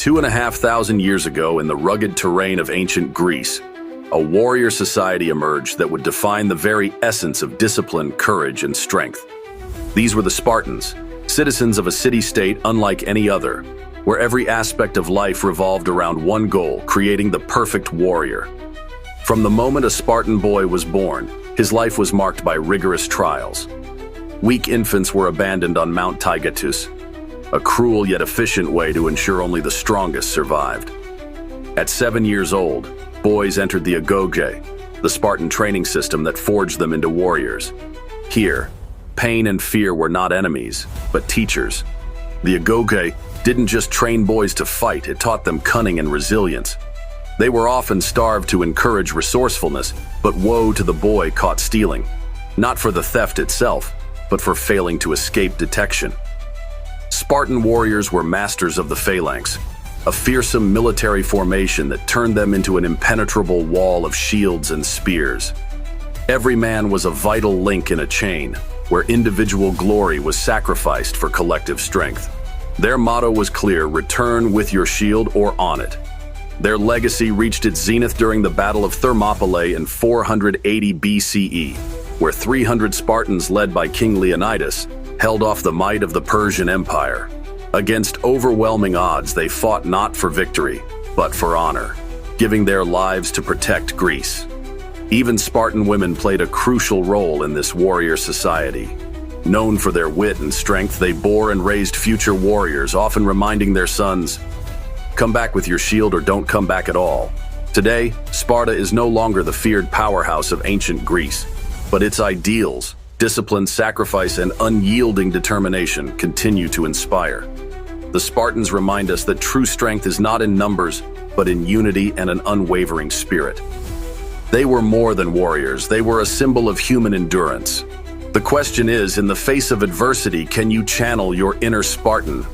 2,500 years ago, in the rugged terrain of ancient Greece, a warrior society emerged that would define the very essence of discipline, courage, and strength. These were the Spartans, citizens of a city-state unlike any other, where every aspect of life revolved around one goal: creating the perfect warrior. From the moment a Spartan boy was born, his life was marked by rigorous trials. Weak infants were abandoned on Mount Taygetus, a cruel yet efficient way to ensure only the strongest survived. At 7 years old, boys entered the agoge, the Spartan training system that forged them into warriors. Here, pain and fear were not enemies, but teachers. The agoge didn't just train boys to fight, it taught them cunning and resilience. They were often starved to encourage resourcefulness, but woe to the boy caught stealing, not for the theft itself, but for failing to escape detection. Spartan warriors were masters of the phalanx, a fearsome military formation that turned them into an impenetrable wall of shields and spears. Every man was a vital link in a chain, where individual glory was sacrificed for collective strength. Their motto was clear: return with your shield or on it. Their legacy reached its zenith during the Battle of Thermopylae in 480 BCE, where 300 Spartans led by King Leonidas held off the might of the Persian Empire. Against overwhelming odds, they fought not for victory, but for honor, giving their lives to protect Greece. Even Spartan women played a crucial role in this warrior society. Known for their wit and strength, they bore and raised future warriors, often reminding their sons, "Come back with your shield or don't come back at all." Today, Sparta is no longer the feared powerhouse of ancient Greece, but its ideals, discipline, sacrifice, and unyielding determination continue to inspire. The Spartans remind us that true strength is not in numbers, but in unity and an unwavering spirit. They were more than warriors, they were a symbol of human endurance. The question is, in the face of adversity, can you channel your inner Spartan